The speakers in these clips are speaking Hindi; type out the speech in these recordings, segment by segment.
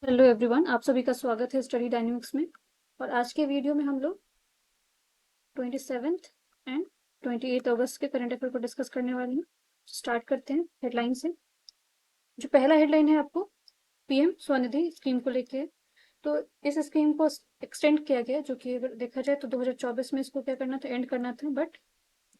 हेलो एवरीवन, आप सभी का स्वागत है स्टडी डायनेमिक्स में। और आज के वीडियो में हम लोग 27 एंड 28 अगस्त के करंट अफेयर को डिस्कस करने वाले हैं। स्टार्ट करते हैं हेडलाइन से। जो पहला हेडलाइन है आपको पीएम स्वनिधि स्कीम को लेके है। तो इस स्कीम को एक्सटेंड किया गया, जो कि अगर देखा जाए तो 2024 में इसको क्या करना था, एंड करना था, बट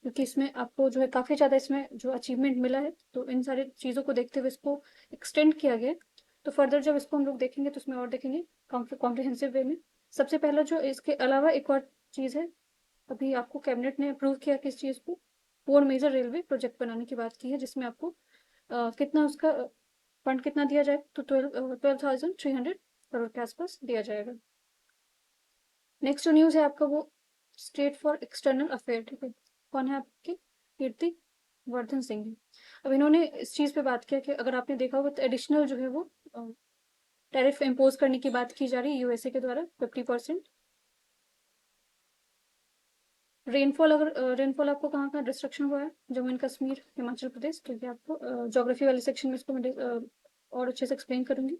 क्योंकि इसमें आपको जो है काफ़ी ज़्यादा इसमें जो अचीवमेंट मिला है, तो इन सारी चीज़ों को देखते हुए इसको एक्सटेंड किया गया है। तो फर्दर जब इसको हम लोग देखेंगे तो उसमें और देखेंगे कॉम्प्रिहेंसिव वे में। सबसे पहला जो इसके अलावा एक और चीज़ है, अभी आपको कैबिनेट ने अप्रूव किया किस चीज़ को, 4 मेजर रेलवे प्रोजेक्ट बनाने की बात की है, जिसमें आपको कितना उसका फंड कितना दिया जाएगा, तो 12,300 करोड़ के आसपास दिया जाएगा। नेक्स्ट जो न्यूज़ है आपका वो स्टेट फॉर एक्सटर्नल अफेयर, ठीक है। कौन है आपके? कीर्ति वर्धन सिंह है। अब इन्होंने इस चीज़ पे बात किया कि अगर आपने देखा होगा तो एडिशनल जो है वो टैरिफ इम्पोज करने की बात की जा रही है यूएसए के द्वारा 50%। रेनफॉल, अगर रेनफॉल आपको कहाँ कहाँ डिस्ट्रक्शन हुआ है, जम्मू एंड कश्मीर, हिमाचल प्रदेश, तो ये आपको ज्योग्राफी वाले सेक्शन में इसको मैं और अच्छे से एक्सप्लेन करूंगी।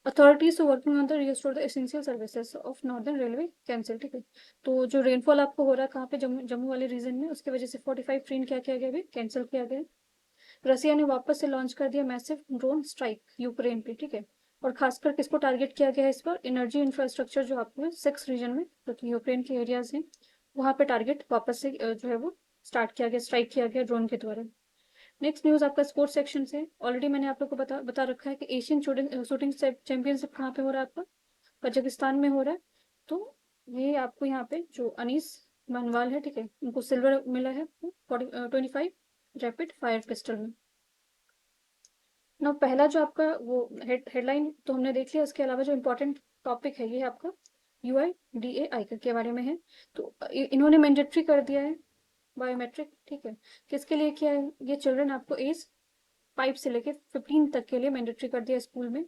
Authorities working on the restore the essential services of northern railway cancel, ठीक है। तो जो रेनफॉल आपको हो रहा है कहाँ पे, जम्मू जम्मू वाले रीजन में, उसकी वजह से 45 ट्रेन क्या किया गया, कैंसिल किया गया। रसिया ने वापस से लॉन्च कर दिया मैसिव ड्रोन स्ट्राइक यूक्रेन पे, ठीक है। और खासकर किसको टारगेट किया गया है इस पर, एनर्जी इंफ्रास्ट्रक्चर जो आपको है 6 रीजन में, जो कि यूक्रेन के एरियाज हैं, वहां पे टारगेट वापस से जो है वो स्टार्ट किया गया, स्ट्राइक किया गया ड्रोन के द्वारा। नेक्स्ट न्यूज आपका स्पोर्ट्स सेक्शन से। ऑलरेडी मैंने आप लोग को बता रखा है कि एशियन शूटिंग चैंपियनशिप कहाँ पे हो रहा है आपका, कजाकिस्तान में हो रहा है। तो ये आपको यहाँ पे जो अनीस मनवाल है, ठीक है, उनको सिल्वर मिला है 25 रैपिड फायर पिस्टल में। ना पहला जो आपका वो हेडलाइन तो हमने देख लिया, इसके अलावा जो इम्पोर्टेंट टॉपिक है ये आपका UIDAI के बारे में है। तो इन्होंने मैंडेटरी कर दिया है बायोमेट्रिक, ठीक है। किसके लिए किया है ये, चिल्ड्रन आपको एज 5 से लेके 15 तक के लिए मैंडेटरी कर दिया स्कूल में।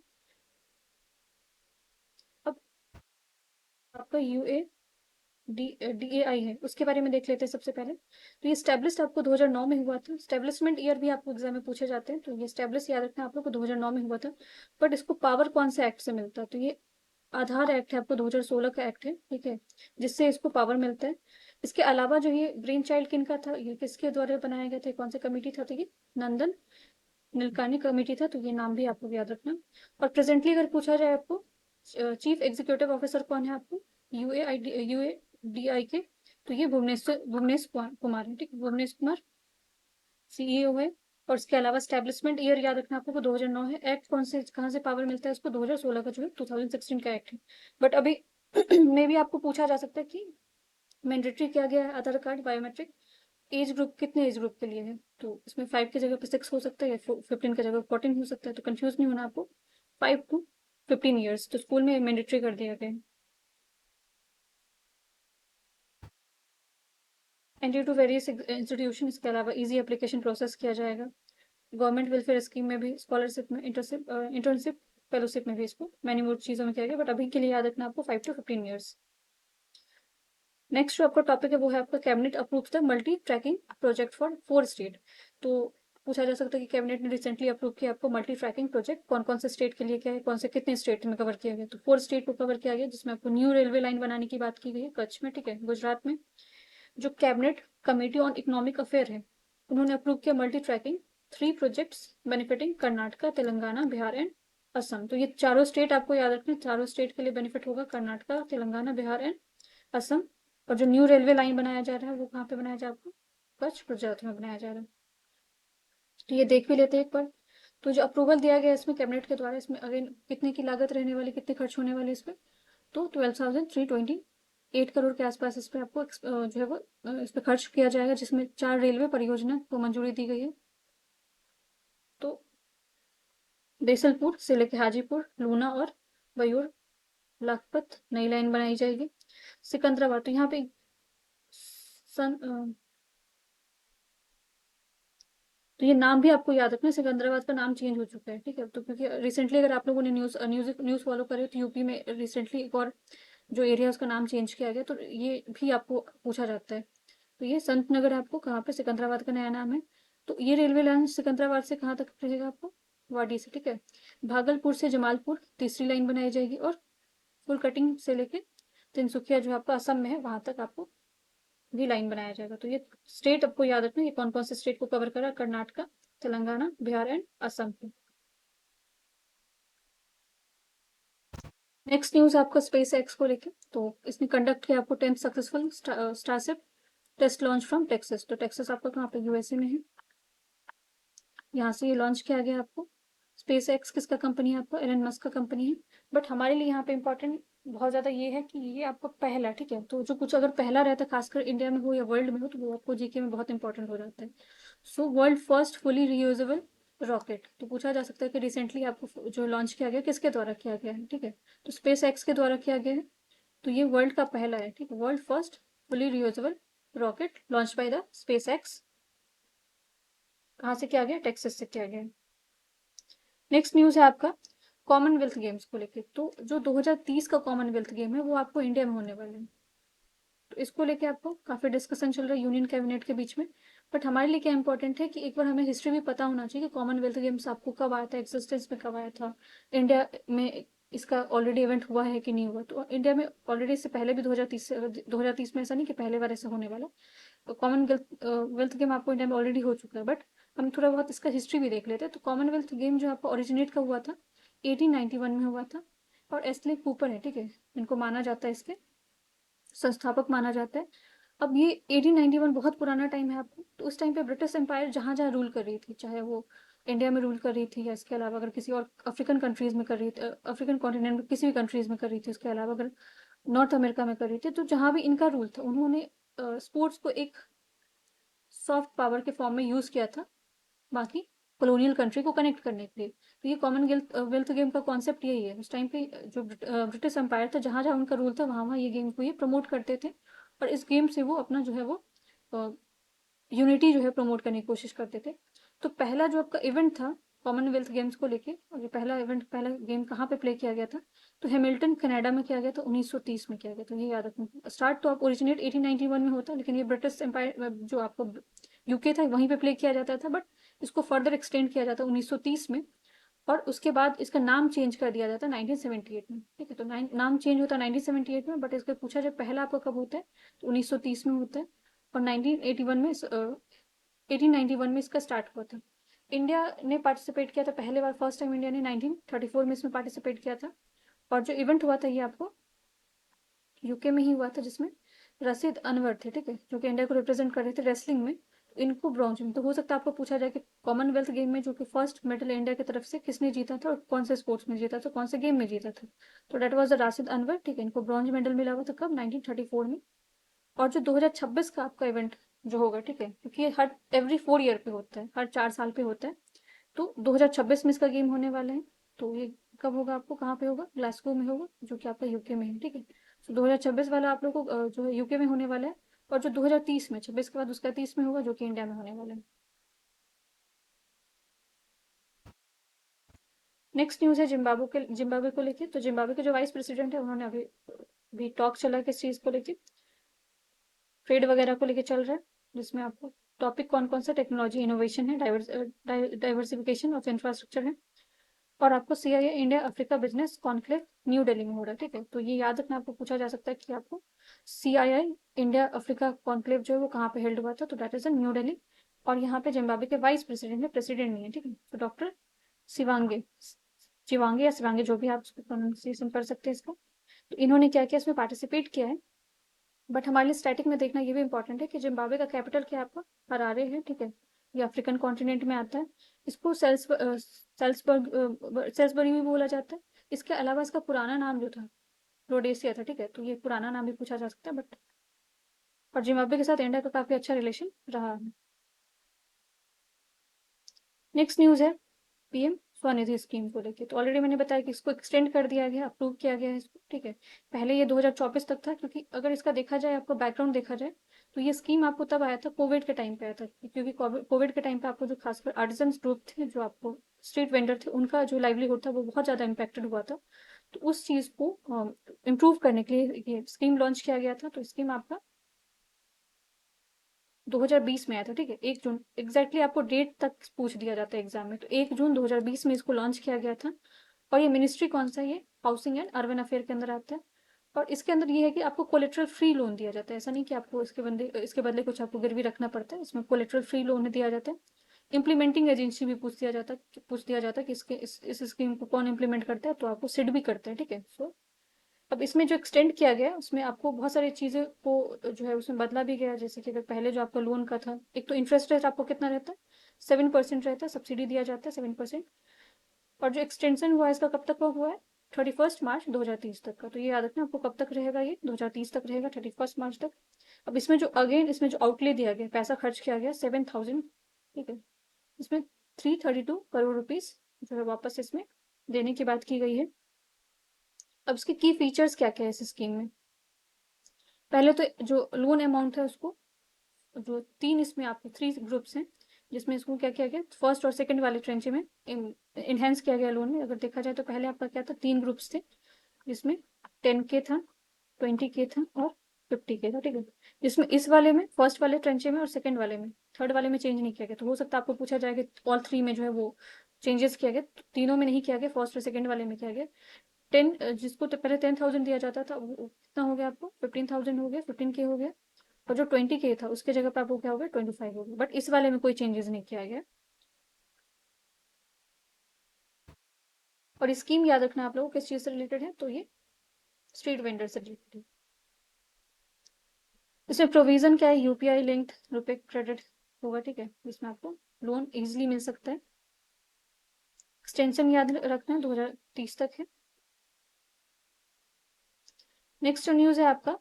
अब आपका DAI है, उसके बारे में देख लेते हैं सबसे पहले। तो ये स्टैब्लिश्ड आपको 2009 में हुआ था। स्टैब्लिशमेंट ईयर भी आपको एग्जाम में पूछे जाते हैं, तो ये स्टैब्लिश याद रखना आप लोग को 2009 में हुआ था। बट इसको पावर कौन से एक्ट से मिलता है, तो ये आधार एक्ट है, आपको 2016 का एक्ट है, ठीक है, जिससे इसको पावर मिलता है। इसके अलावा जो ये ब्रेन चाइल्ड किनका था, ये किसके द्वारा बनाया गया था, कौन सा कमेटी था, तो ये नंदन नीलकानी कमेटी था, तो ये नाम भी आपको याद रखना। और प्रेजेंटली अगर पूछा जाए आपको चीफ एग्जीक्यूटिव ऑफिसर कौन है आपको UADI के, तो ये भुवनेश कुमार है, ठीक है, भुवनेश कुमार CEO है। और इसके अलावा स्टैब्लिशमेंट ईयर याद रखना आपको 2009 है। एक्ट कौन से कहाँ से पावर मिलता है उसको, 2016 का जो है 2016 का एक्ट है। बट अभी में भी आपको पूछा जा सकता है कि मैंडेटरी किया गया है आधार कार्ड बायोमेट्रिक, एज ग्रुप कितने एज ग्रुप के लिए है, तो इसमें 5 की जगह पे 6 हो सकता है, या 15 की जगह 14 हो सकता है, तो कंफ्यूज नहीं होना आपको। 5 to 15 ईयर्स तो स्कूल में मैंडेटरी कर दिया गया है। एंट्री टू वेरियस इंस्टीट्यूशन, इसके अलावा इजी एप्लीकेशन प्रोसेस किया जाएगा। गवर्नमेंट वेलफेयर स्कीम में भी, स्कॉलरशिप में, इंटर्नशिप फेलोशिप में भी इसको मैनी मोर चीज़ों में किया गया, बट अभी के लिए याद रखना आपको 5 to 15 ईयर्स। नेक्स्ट जो आपका टॉपिक है वो है आपका cabinet approve the multi tracking project for 4 state. तो पूछा जा सकता है कि कैबिनेट ने रिसेंटली अप्रूव किया आपको मल्टी ट्रैकिंग प्रोजेक्ट, कौन कौन से स्टेट के लिए क्या है, कौन से कितने स्टेट में कवर किया गया, तो 4 स्टेट को कवर किया गया, जिसमें आपको न्यू रेलवे लाइन बनाने की बात की गई है कच्छ में, ठीक है, गुजरात में। जो cabinet committee on economic affair है, उन्होंने अप्रूव किया multi tracking 3 projects benefiting Karnataka, Telangana, Bihar and Assam. तो ये चारों स्टेट आपको याद रखना, चारों स्टेट के लिए बेनिफिट होगा, कर्नाटका, तेलंगाना, बिहार एंड असम। और जो न्यू रेलवे लाइन बनाया जा रहा है वो कहाँ पे बनाया जा रहा है, कच्छ गुजरात में बनाया जा रहा है। तो ये देख भी लेते हैं एक बार। तो जो अप्रूवल दिया गया है इसमें कैबिनेट के द्वारा, इसमें अगेन कितने की लागत रहने वाली, कितने खर्च होने वाले इस पर, तो 12,328 करोड़ के आसपास इस पे आपको जो है वो इस पे खर्च किया जाएगा, जिसमें 4 रेलवे परियोजना को मंजूरी दी गई है। तो बेसलपुर से लेके हाजीपुर, लूना और बयूर लखपत नई लाइन बनाई जाएगी। सिकंदराबाद, तो यहाँ पे सन तो ये नाम भी आपको याद रखना है, सिकंदराबाद का नाम चेंज हो चुका है, ठीक है। तो क्योंकि रिसेंटली अगर आप लोगों ने न्यूज़ फॉलो करे तो यूपी में रिसेंटली एक और जो एरिया है उसका नाम चेंज किया गया, तो ये भी आपको पूछा जाता है। तो ये संत नगर आपको कहाँ पे, सिकंदराबाद का नया नाम है। तो ये रेलवे लाइन सिकंदराबाद से कहाँ तक रहेगा आपको, वाडी से, ठीक है। भागलपुर से जमालपुर तीसरी लाइन बनाई जाएगी, और फुल कटिंग से लेके तिनसुकिया जो आपका असम में है वहां तक आपको भी लाइन बनाया जाएगा। तो ये स्टेट आपको याद रखना, ये कौन कौन से स्टेट को कवर करा, कर्नाटका, तेलंगाना, बिहार एंड असम को। नेक्स्ट न्यूज आपका स्पेस एक्स को लेके, तो इसने कंडक्ट किया आपको 10th successful starship test launch from Texas. तो टेक्सास आपका कहाँ पे, यूएसए में है। यहाँ से ये लॉन्च किया गया आपको। स्पेस एक्स किसका कंपनी है, आपका एलन मस्क का कंपनी है। बट हमारे लिए यहाँ पे इंपॉर्टेंट बहुत ज़्यादा ये है कि ये आपका पहला, ठीक है। तो जो कुछ अगर पहला रहता है, खासकर इंडिया में हो या वर्ल्ड में हो, तो वो आपको जीके में बहुत इंपॉर्टेंट हो जाता है। So world first fully reusable rocket, तो पूछा जा सकता है कि रिसेंटली आपको जो लॉन्च किया गया किसके द्वारा किया गया है, ठीक है। तो स्पेस एक्स के द्वारा किया गया है। तो ये वर्ल्ड का पहला है, ठीक है, world first fully reusable rocket launch by the space x. कहाँ से किया गया, टेक्सास से किया गया। नेक्स्ट न्यूज़ है आपका कॉमनवेल्थ गेम्स को लेके। तो जो 2030 का कॉमनवेल्थ गेम है वो आपको इंडिया में होने वाले हैं। तो इसको लेके आपको काफ़ी डिस्कशन चल रहा है यूनियन कैबिनेट के बीच में। बट हमारे लिए क्या इंपॉर्टेंट है कि एक बार हमें हिस्ट्री भी पता होना चाहिए कि कॉमनवेल्थ गेम्स आपको कब आया था, एग्जिस्टेंस में कब आया था, इंडिया में इसका ऑलरेडी इवेंट हुआ है कि नहीं हुआ। तो इंडिया में ऑलरेडी इससे पहले भी 2030 में, ऐसा नहीं कि पहले बार ऐसा होने वाला। कॉमनवेल्थ वेल्थ गेम आपको इंडिया में ऑलरेडी हो चुका है। बट हम थोड़ा बहुत इसका हिस्ट्री भी देख लेते हैं। तो कॉमनवेल्थ गेम जो आपको ओरिजिनेट का हुआ था 1891 में हुआ था, और एस्ले कूपर है, ठीक है, इनको माना जाता है, इसके संस्थापक माना जाता है। अब ये 1891 बहुत पुराना टाइम है आपको। तो उस टाइम पे ब्रिटिश एम्पायर जहाँ जहाँ रूल कर रही थी, चाहे वो इंडिया में रूल कर रही थी या इसके अलावा अगर किसी और अफ्रीकन कंट्रीज में कर रही थी, अफ्रीकन कॉन्टिनेंट में किसी भी कंट्रीज में कर रही थी, उसके अलावा अगर नॉर्थ अमेरिका में कर रही थी, तो जहाँ भी इनका रूल था उन्होंने स्पोर्ट्स को एक सॉफ्ट पावर के फॉर्म में यूज किया था बाकी कॉलोनियल कंट्री को कनेक्ट करने के लिए। तो ये कॉमनवेल्थ वेल्थ गेम का कॉन्सेप्ट यही है। उस टाइम पे जो ब्रिटिश एम्पायर था, जहाँ जहाँ उनका रूल था वहाँ वहाँ ये गेम को ये प्रमोट करते थे, और इस गेम से वो अपना जो है वो यूनिटी जो है प्रमोट करने की कोशिश करते थे। तो पहला जो आपका इवेंट था कॉमनवेल्थ गेम्स को लेके, और ये पहला इवेंट, पहला गेम कहाँ पे प्ले किया गया था, तो हैमिल्टन कनाडा में किया गया था, 1930 में किया गया। तो ये याद रखना। स्टार्ट तो आप ओरिजिनेट 1891 में होता, लेकिन ये ब्रिटिश एम्पायर जो आपको यूके था वहीं पे प्ले किया जाता था। बट इसको फर्दर एक्सटेंड किया जाता 1930 में, और उसके बाद इसका नाम चेंज कर दिया जाता 1978 में, ठीक है। तो नाम चेंज होता 1978 में, बट इसका पूछा जाए पहला आपका कब होता है, तो 1930 में होता है। और 1981 में 1891 में इसका स्टार्ट हुआ था। इंडिया ने पार्टिसिपेट किया था पहले बार, फर्स्ट टाइम इंडिया ने 1934 में इसमें पार्टिसिपेट किया था। और जो इवेंट हुआ था ये आपको यूके में ही हुआ था, जिसमें रशीद अनवर थे, ठीक है, जो कि इंडिया को रिप्रेजेंट कर रहे थे रेसलिंग में। तो इनको ब्रॉन्ज में, तो हो सकता है आपको पूछा जाए कि कॉमनवेल्थ गेम में जो कि फर्स्ट मेडल इंडिया की तरफ से किसने जीता था और कौन से स्पोर्ट्स में जीता था, कौन से गेम में जीता था। तो that was the Rashid Anwar, ठीक है। इनको ब्रॉन्ज मेडल मिला हुआ था कब, 1934 में। और जो 2026 का आपका इवेंट जो होगा, ठीक है, क्योंकि ये हर एवरी 4 ईयर पे होता है, हर 4 साल पे होता है। तो 2026 में इसका गेम होने वाला है। तो ये कब होगा, आपको कहाँ पे होगा, ग्लासगो में होगा, जो कि आपका यूके में है, ठीक है। तो 2026 वाला आप लोग को जो है यूके में होने वाला है। और जो 2030 में, 26 के बाद उसका 30 में होगा, जो कि इंडिया में होने वाला है। नेक्स्ट न्यूज़ है जिम्बाब्वे को लेके। तो जिम्बाब्वे के जो वाइस प्रेसिडेंट है उन्होंने अभी भी टॉक चला है किस चीज़ को लेके, ट्रेड वगैरह को लेके चल रहा है, जिसमें आपको टॉपिक कौन कौन सा, टेक्नोलॉजी इनोवेशन है, डाइवर्सिफिकेशन ऑफ इंफ्रास्ट्रक्चर है, और आपको CIA India Africa business conclave new Delhi में हो रहा है, ठीक है। तो ये याद रखना, आपको पूछा जा सकता है कि आपको सीआईआई इंडिया अफ्रीका कॉन्क्लेव जो है वो कहाँ पे हेल्ड हुआ था, तो that is in new Delhi. और यहाँ पे जिम्बाब्वे के वाइस प्रेसिडेंट है, प्रेसिडेंट नहीं है, ठीक है। तो डॉक्टर शिवांगे शिवांगे या शिवांगे, जो भी आप प्रोनाउंसिएशन कर सकते हैं इसका। तो इन्होंने क्या किया, इसमें पार्टिसिपेट किया है। बट हमारे लिए स्टैटिक में देखना ये भी इंपॉर्टेंट है कि जिम्बाब्वे का कैपिटल क्या है, आपका हरारे है, ठीक है। ये अफ्रीकन कॉन्टिनेंट में आता है। इसको सेल्सबरी भी बोला जाता है। इसके अलावा इसका पुराना नाम जो था रोडेसिया था, ठीक है। तो ये पुराना नाम भी पूछा जा सकता है। बट और जिम्बाब्वे के साथ इंडिया का काफी अच्छा रिलेशन रहा है। नेक्स्ट न्यूज है पीएम स्वनिधि स्कीम को लेके। तो ऑलरेडी मैंने बताया कि इसको एक्सटेंड कर दिया गया, अप्रूव किया गया है इसको, ठीक है। पहले ये 2024 तक था, क्योंकि अगर इसका देखा जाए, आपको बैकग्राउंड देखा जाए, तो ये स्कीम आपको तब आया था, कोविड के टाइम पे आया था। क्योंकि कोविड के टाइम पे आपको जो खासकर आर्टिजन ग्रुप थे, जो आपको स्ट्रीट वेंडर थे, उनका जो लाइवलीहुड था वो बहुत ज़्यादा इम्पेक्टेड हुआ था। तो उस चीज़ को इम्प्रूव करने के लिए ये स्कीम लॉन्च किया गया था। तो स्कीम आपका 2020 में आया था, ठीक है, 1 जून एग्जैक्टली आपको डेट तक पूछ दिया जाता है एग्जाम में। तो 1 जून 2020 में इसको लॉन्च किया गया था। और ये मिनिस्ट्री कौन सा है, ये हाउसिंग एंड अर्बन अफेयर के अंदर आता है। और इसके अंदर ये है कि आपको कोलेटरल फ्री लोन दिया जाता है, ऐसा नहीं कि आपको इसके बदले कुछ आपको गिरवी रखना पड़ता है, इसमें कोलेटरल फ्री लोन दिया जाता है। इम्प्लीमेंटिंग एजेंसी भी पूछ दिया जाता है कि इस स्कीम को कौन इम्प्लीमेंट करता है, तो आपको सिड भी करता है, ठीक है। सो अब इसमें जो एक्सटेंड किया गया है उसमें आपको बहुत सारी चीज़ें को जो है उसमें बदला भी गया है। जैसे कि अगर पहले जो आपका लोन का था, एक तो इंटरेस्ट रेट आपको कितना रहता है, 7% रहता है, सब्सिडी दिया जाता है 7%। और जो एक्सटेंशन हुआ है इसका कब तक का हुआ है, 31 मार्च 2030 तक का। तो ये याद रखना आपको कब तक रहेगा, ये 2030 तक रहेगा, 31 मार्च तक। अब इसमें जो आउटले दिया गया, पैसा खर्च किया गया 7,000, ठीक है, इसमें 332 करोड़ रुपीज जो है वापस इसमें देने की बात की गई है। अब इसके की फीचर्स क्या क्या है इस स्कीम में। पहले तो जो लोन अमाउंट है उसको, जो तीन इसमें आपको 3 ग्रुप्स हैं, जिसमें इसको क्या किया गया, फर्स्ट और सेकंड वाले ट्रेंच में इनहेंस किया गया लोन में। अगर देखा जाए तो पहले आपका क्या था, 3 ग्रुप्स थे, जिसमें 10K था, 20K था और 50K था, ठीक है। जिसमें इस वाले में, फर्स्ट वाले ट्रेंचे में और सेकंड वाले में, थर्ड वाले में चेंज नहीं किया गया। तो हो सकता है आपको पूछा जाए कि ऑल थ्री में जो है वो चेंजेस किया गया, तो तीनों में नहीं किया गया, फर्स्ट और सेकंड वाले में किया गया। जिसको तो पहले 10,000 दिया जाता था, वो कितना हो गया आपको, 15,000 हो गया, 15K हो गया। और जो 20K था उसके जगह पे आपको क्या हो गया, 25 हो गया। बट इस वाले में कोई चेंजेस नहीं किया गया। और स्कीम याद रखना आप लोगों को किस चीज से रिलेटेड है, तो ये स्ट्रीट वेंडर से रिलेटेड है। इसमें प्रोविजन क्या है, यूपीआई लिंक्ड रुपए क्रेडिट होगा, ठीक है, जिसमें आपको लोन इजीली मिल सकता है। एक्सटेंशन याद रखना है 2030 तक है। नेक्स्ट जो न्यूज है आपका,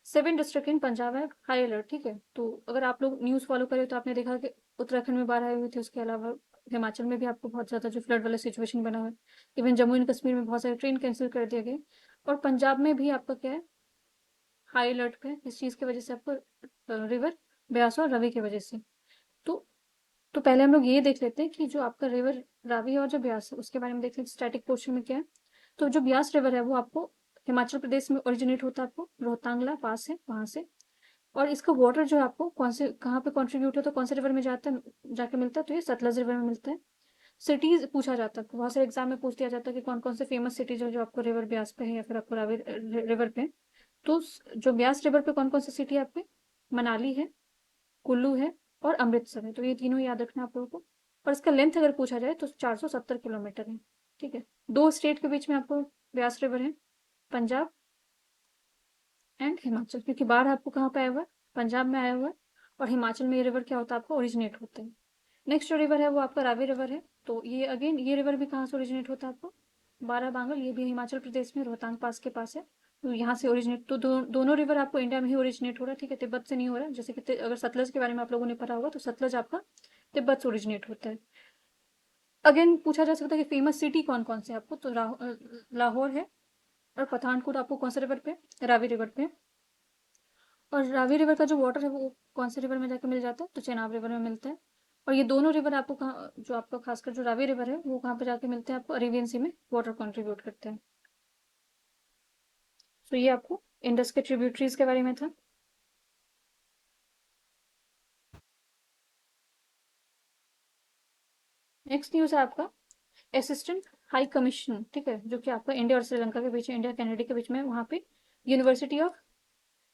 7 डिस्ट्रिक्ट इन पंजाब है हाई अलर्ट, ठीक है। तो अगर आप लोग न्यूज फॉलो करें तो आपने देखा कि उत्तराखंड में बाढ़ आई हुई थी, उसके अलावा हिमाचल में भी आपको बहुत ज्यादा जो फ्लड वाला सिचुएशन बना हुआ है। इवन जम्मू एंड कश्मीर में बहुत सारे ट्रेन कैंसिल कर दिए गए। और पंजाब में भी आपका क्या है, हाई अलर्ट पे है। इस चीज की वजह से आपको रिवर ब्यास और रवि की वजह से। तो तो पहले हम लोग ये देख लेते हैं कि जो आपका रिवर रावी और जो ब्यास है उसके बारे में देख लेते हैं स्टैटिक पोर्शन में क्या है। तो जो ब्यास रिवर है वो आपको हिमाचल प्रदेश में ओरिजिनेट होता है, आपको रोहतांगला पास है वहां से। और इसका वाटर जो है आपको कौन से कहाँ पे कंट्रीब्यूट होता है, कौन से रिवर में जाता है, जाके मिलता है, तो ये सतलज रिवर में मिलता है। सिटीज पूछा जाता है, बहुत सारे एग्जाम में पूछ दिया जाता है कि कौन कौन से फेमस सिटीज है जो आपको रिवर ब्यास पे है या फिर आपको रावी रिवर पे है। तो जो ब्यास रिवर पे कौन कौन सी सिटी है आपके, मनाली है, कुल्लू है और अमृतसर है। तो ये तीनों याद रखना आप लोगों को। और इसका लेंथ अगर पूछा जाए तो 470 किलोमीटर है, ठीक है। दो स्टेट के बीच में आपको ब्यास रिवर है, पंजाब एंड हिमाचल, क्योंकि बाढ़ आपको कहाँ पे आया हुआ है, पंजाब में आया हुआ है। और हिमाचल में ये रिवर क्या होता है, आपको ओरिजिनेट होता है। नेक्स्ट जो रिवर है वो आपका रावी रिवर है। तो ये अगेन ये रिवर भी कहाँ से ओरिजिनेट होता है आपको, बाराबांगल, ये भी हिमाचल प्रदेश में रोहतांग पास के पास है। तो यहाँ से ओरिजिनेट, तो दोनों रिवर आपको इंडिया में ही ओरिजिनेट हो रहा है, ठीक है, तिब्बत से नहीं हो रहा है। जैसे कि अगर सतलज के बारे में आप लोगों ने पढ़ा होगा तो सतलज आपका तिब्बत से ओरिजिनेट होता है। अगेन पूछा जा सकता है कि फेमस सिटी कौन कौन से आपको, तो लाहौर है। और पठानकोट आपको कौन से रिवर पे, रावी रिवर पे। और रावी रिवर का जो वाटर है वो कौन से रिवर में जाकर मिल जाता है, तो चेनाब रिवर में मिलता है। और ये दोनों रिवर आपको कहाँ, जो आपका खासकर जो रावी रिवर है वो कहाँ पे जाके मिलते हैं, आपको अरेबियन सी में वाटर कंट्रीब्यूट करते हैं। तो ये आपको इंडस के ट्रिब्यूटरीज के बारे में था। नेक्स्ट न्यूज है आपका असिस्टेंट हाई कमीशन, ठीक है, जो कि आपका इंडिया और श्रीलंका के बीच, इंडिया कनाडा के बीच में, वहाँ पे यूनिवर्सिटी ऑफ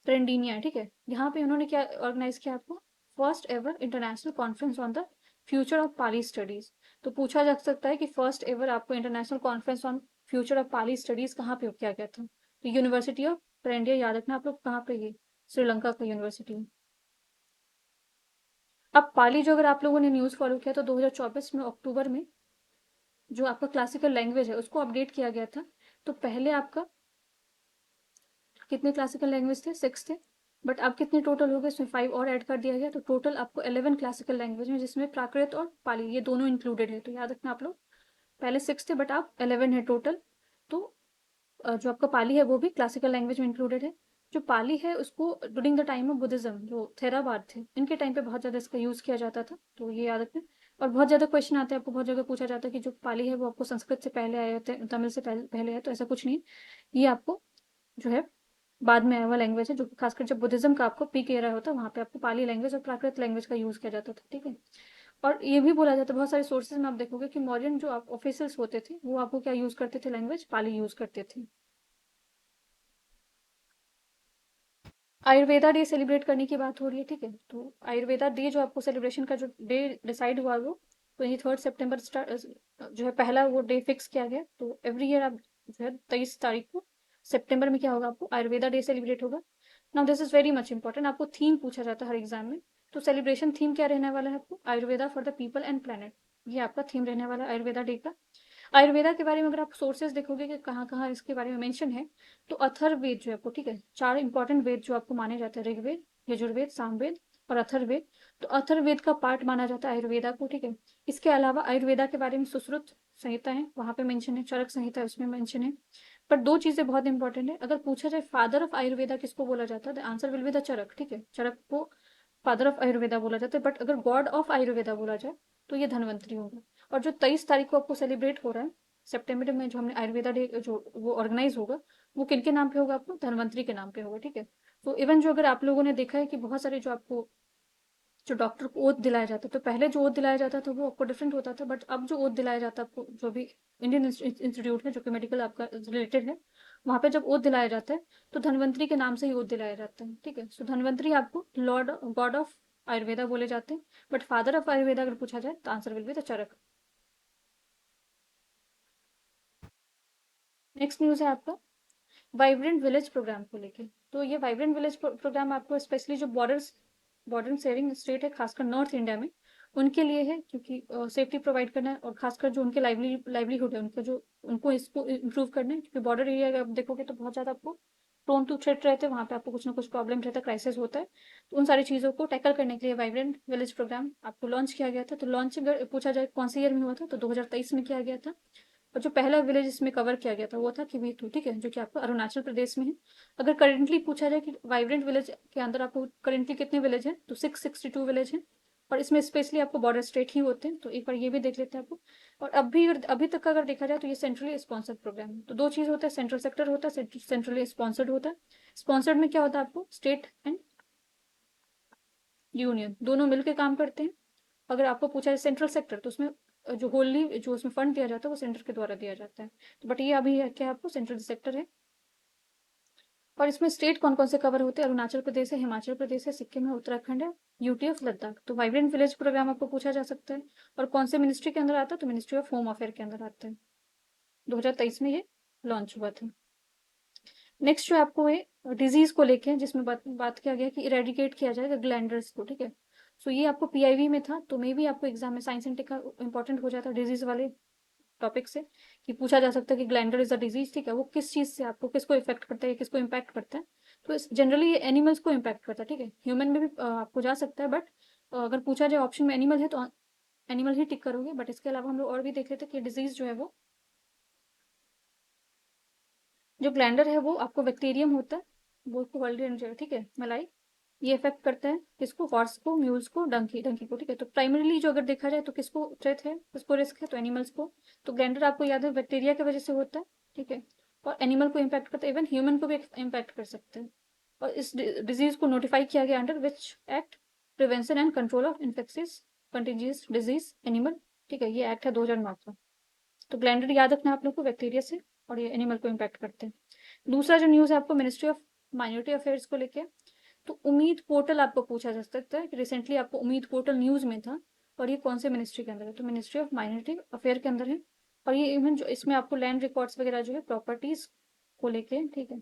ट्रेंडिनिया है, ठीक है। यहाँ पे उन्होंने क्या ऑर्गेनाइज किया आपको, first ever international conference on the future of Pali studies. तो पूछा जा सकता है कि फर्स्ट एवर आपको international conference on future of Pali studies कहाँ पे किया गया था, तो यूनिवर्सिटी ऑफ ट्रेंडिया, याद रखना आप लोग कहाँ पे, ये श्रीलंका का यूनिवर्सिटी है। अब पाली जो अगर आप लोगों ने न्यूज फॉलो किया तो 2024 में अक्टूबर में जो आपका क्लासिकल लैंग्वेज है उसको अपडेट किया गया था। तो पहले आपका कितने क्लासिकल लैंग्वेज थे, 6 थे। बट अब कितने टोटल हो गए, इसमें 5 और ऐड कर दिया गया, तो टोटल आपको 11 क्लासिकल लैंग्वेज में, जिसमें प्राकृत और पाली ये दोनों इंक्लूडेड है। तो याद रखना आप लोग, पहले 6 थे बट अब 11 है टोटल। तो जो आपका पाली है वो भी क्लासिकल लैंग्वेज में इंक्लूडेड है। जो पाली है उसको during the time of Buddhism, जो थेरावाद थे इनके टाइम पे बहुत ज़्यादा इसका यूज़ किया जाता था, तो ये याद रखना। और बहुत ज़्यादा क्वेश्चन आते हैं, आपको बहुत जगह पूछा जाता है कि जो पाली है वो आपको संस्कृत से पहले आए थे, तमिल से पहले है, तो ऐसा कुछ नहीं। ये आपको जो है बाद में आया हुआ लैंग्वेज है, जो खासकर जब बुद्धिज्म का आपको पीक एरा होता है वहाँ पे आपको पाली लैंग्वेज और प्राकृत लैंग्वेज का यूज़ किया जाता था, ठीक है। और ये भी बोला जाता है बहुत सारे सोर्सेज में आप देखोगे कि मौर्यन जो आप ऑफिशियल्स होते थे वो आपको क्या यूज़ करते थे, लैंग्वेज पाली यूज़ करते थे। आयुर्वेदा डे सेलिब्रेट करने की बात हो रही है, ठीक है। तो आयुर्वेदा डे जो आपको सेलिब्रेशन का जो डे डिसाइड हुआ वो 23 सितंबर स्टार्ट जो है पहला वो डे फिक्स किया गया। तो एवरी ईयर आप जो है 23 तारीख को सितंबर में क्या होगा, आपको आयुर्वेदा डे सेलिब्रेट होगा। Now this is very much important, आपको थीम पूछा जाता है हर एग्जाम में। तो सेलिब्रेशन थीम क्या रहने वाला है आपको, Ayurveda for the people and planet, ये आपका थीम रहने वाला है आयुर्वेदा डे का। आयुर्वेदा के बारे में अगर आप सोर्सेज देखोगे कि कहाँ कहाँ इसके बारे में मेंशन है, तो अथर्ववेद जो है आपको, ठीक है, 4 इंपॉर्टेंट वेद जो आपको माने जाते हैं, ऋग्वेद, यजुर्वेद, सामवेद और अथर्ववेद। तो अथर्ववेद का पार्ट माना जाता है आयुर्वेदा को, ठीक है। इसके अलावा आयुर्वेदा के बारे में सुश्रुत संहिता है, वहां पे मेंशन है, चरक संहिता है, उसमें मेंशन है। पर दो चीजें बहुत इंपॉर्टेंट है, अगर पूछा जाए फादर ऑफ आयुर्वेदा किसको बोला जाता है, the answer will be the Charak, ठीक है। चरक को फादर ऑफ आयुर्वेदा बोला जाता है। बट अगर गॉड ऑफ आयुर्वेदा बोला जाए तो ये धन्वंतरी होगा। और जो 23 तारीख को आपको सेलिब्रेट हो रहा है सितंबर में, जो हमने आयुर्वेदा डे जो वो ऑर्गेनाइज होगा, वो किनके नाम पे होगा, आपको धन्वंतरी के नाम पे होगा, ठीक है। तो इवन जो अगर आप लोगों ने देखा है कि बहुत सारे जो आपको जो डॉक्टर को ओथ दिलाया जाता है, तो पहले जो ओथ दिलाया जाता था वो आपको डिफरेंट होता था, बट अब जो ओथ दिलाया जाता है आपको, जो भी इंडियन इंस्टीट्यूट है जो कि मेडिकल आपका रिलेटेड है, वहाँ पे जब ओथ दिलाया जाता है तो धन्वंतरी के नाम से ही ओथ दिलाया जाता है, ठीक है। सो धन्वंतरी आपको लॉर्ड गॉड ऑफ आयुर्वेदा बोले जाते हैं। बट फादर ऑफ आयुर्वेदा अगर पूछा जाए तो answer will be the Charak. Next news है आपका वाइब्रेंट विलेज प्रोग्राम को लेके। तो ये वाइब्रेंट विलेज प्रोग्राम आपको स्पेशली जो बॉर्डर शेयरिंग स्टेट है, खासकर नॉर्थ इंडिया में, उनके लिए है, क्योंकि सेफ्टी प्रोवाइड करना है और खासकर जो उनके लाइवलीहुड है उनका, जो उनको इसको इम्प्रूव करना है, क्योंकि बॉर्डर एरिया आप देखोगे तो बहुत ज़्यादा आपको प्रोन टू थ्रेट रहते हैं, वहाँ पे आपको कुछ ना कुछ प्रॉब्लम रहता है, क्राइसिस होता है। तो उन सारी चीज़ों को टैकल करने के लिए वाइब्रेंट विलेज प्रोग्राम आपको लॉन्च किया गया था। तो लॉन्च अगर पूछा जाए कौन से ईयर में हुआ था, तो 2023 में किया गया था। और जो पहला विलेज इसमें कवर किया गया था वो था किबीथू, ठीक है, जो कि आपका अरुणाचल प्रदेश में है। अगर करेंटली पूछा जाए कि वाइब्रेंट विलेज के अंदर आपको करेंटली कितने विलेज हैं, तो 662 विलेज हैं। और इसमें स्पेशली आपको बॉर्डर स्टेट ही होते हैं, तो एक बार ये भी देख लेते हैं आपको। और अभी तक का अगर देखा जाए तो ये सेंट्रली स्पॉन्सर्ड प्रोग्राम है। तो दो चीज होता है, सेंट्रल सेक्टर होता है, सेंट्रली स्पॉन्सर्ड होता है। स्पॉन्सर्ड में क्या होता है, आपको स्टेट एंड यूनियन दोनों मिलकर काम करते हैं। अगर आपको पूछा जाए सेंट्रल सेक्टर, तो उसमें जो होली जो उसमें फंड दिया जाता है वो सेंटर के द्वारा दिया जाता है। तो बट ये अभी है क्या, आपको सेंट्रल सेक्टर है। और इसमें स्टेट कौन कौन से कवर होते हैं, अरुणाचल प्रदेश है, हिमाचल प्रदेश है, सिक्किम है, उत्तराखंड है, यूटी ऑफ लद्दाख। तो वाइब्रेंट विलेज प्रोग्राम आपको पूछा जा सकता है। और कौन से मिनिस्ट्री के अंदर आता है, तो मिनिस्ट्री ऑफ होम अफेयर के अंदर आता है। 2023 में ये लॉन्च हुआ था। नेक्स्ट जो आपको है डिजीज को लेके, जिसमें बात किया गया कि इरेडिकेट किया जाएगा ग्लैंडर्स को, ठीक है। सो ये आपको पीआईवी में था, तो मे भी आपको एग्जाम में साइंस एंड टेक का इंपॉर्टेंट हो जाता है डिजीज वाले टॉपिक से, कि पूछा जा सकता है कि ग्लैंडर इज अ डिजीज, ठीक है, वो किस चीज से आपको, किसको इफेक्ट करता है, किसको इम्पैक्ट करता है। तो जनरली ये एनिमल्स को इम्पैक्ट करता है, ठीक है। ह्यूमन में भी आपको जा सकता है, बट अगर पूछा जाए ऑप्शन में एनिमल है तो एनिमल ही टिक करोगे। बट इसके अलावा हम लोग और भी देख लेते हैं कि डिजीज जो है वो, जो ग्लैंडर है वो आपको बैक्टीरियम होता है, वो वर्ल्ड, ठीक है, मलाई। ये इफेक्ट करता है किसको, हॉर्स को, म्यूल्स को, डंकी डंकी को, ठीक है। तो प्राइमरीली जो अगर देखा जाए तो किसको थ्रेट है, किसको रिस्क है, तो एनिमल्स को। तो ग्लैंडर आपको याद है बैक्टीरिया की वजह से होता है, ठीक है। और एनिमल को इम्पैक्ट करता है, इवन ह्यूमन को भी इम्पैक्ट कर सकते हैं। और इस डिजीज को नोटिफाई किया गया under which act, prevention and control of infectious contagious disease animal, ठीक है। ये एक्ट है 2009 का। तो ग्लैंडर याद रखना आप लोग को बैक्टीरिया से, और ये एनिमल को इम्पैक्ट करते हैं। दूसरा जो न्यूज़ है आपको मिनिस्ट्री ऑफ माइनॉरिटी अफेयर्स को लेके। तो उम्मीद पोर्टल आपको पूछा जा सकता है कि रिसेंटली आपको उम्मीद पोर्टल न्यूज़ में था, और ये कौन से मिनिस्ट्री के अंदर है, तो मिनिस्ट्री ऑफ माइनॉरिटी अफेयर के अंदर है। और ये इवन जो इसमें आपको लैंड रिकॉर्ड्स वगैरह जो है प्रॉपर्टीज को लेके, ठीक है,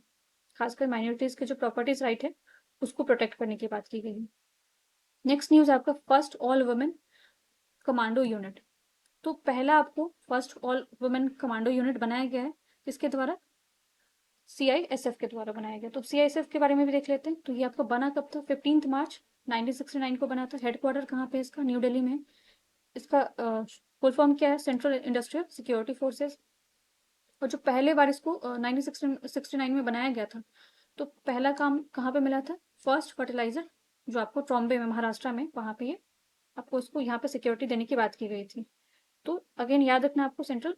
खासकर माइनॉरिटीज के जो प्रॉपर्टीज राइट है उसको प्रोटेक्ट करने की बात की गई है। नेक्स्ट न्यूज़ आपका first all women commando unit. तो पहला आपको first all women commando unit बनाया गया है, किसके द्वारा, सीआईएसएफ के द्वारा बनाया गया। तो सीआईएसएफ के बारे में भी देख लेते हैं। तो ये आपको बना कब था, 15 मार्च 1969 को बना था। हेडक्वार्टर कहाँ पे है इसका, न्यू दिल्ली में। इसका फुल फॉर्म क्या है, सेंट्रल इंडस्ट्रियल सिक्योरिटी फोर्सेज। और जो पहले बार इसको 1969 में बनाया गया था, तो पहला काम कहाँ पे मिला था, फर्स्ट फर्टिलाइजर जो आपको ट्रॉम्बे में, महाराष्ट्र में, वहाँ पे ये आपको उसको यहाँ पे सिक्योरिटी देने की बात की गई थी। तो अगेन याद रखना आपको, सेंट्रल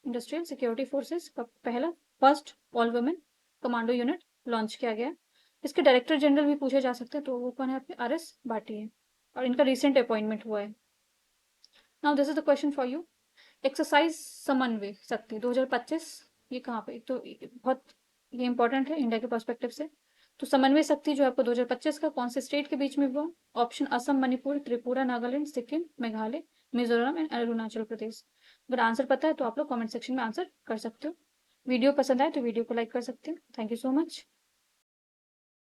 इंडस्ट्रियल सिक्योरिटी फोर्सेस का पहला first all women commando unit launch किया गया है। इसके डायरेक्टर जनरल भी पूछे जा सकते हैं, तो वो कौन है आपके? RS भाटी है, और इनका रिसेंट अपॉइंटमेंट हुआ है। Now this is the question for you. Exercise समन्वय शक्ति 2025 ये कहाँ पे? तो बहुत ये इंपॉर्टेंट है इंडिया के पर्सपेक्टिव से। तो समन्वय शक्ति जो आपको 2025 का कौन से स्टेट के बीच में हुआ? Option Assam, Manipur, Tripura, Nagaland, Sikkim, Meghalaya, Mizoram and Arunachal Pradesh. अगर आंसर पता है तो आप लोग कमेंट सेक्शन में आंसर कर सकते हो। वीडियो पसंद आए तो वीडियो को लाइक कर सकते हो। Thank you so much.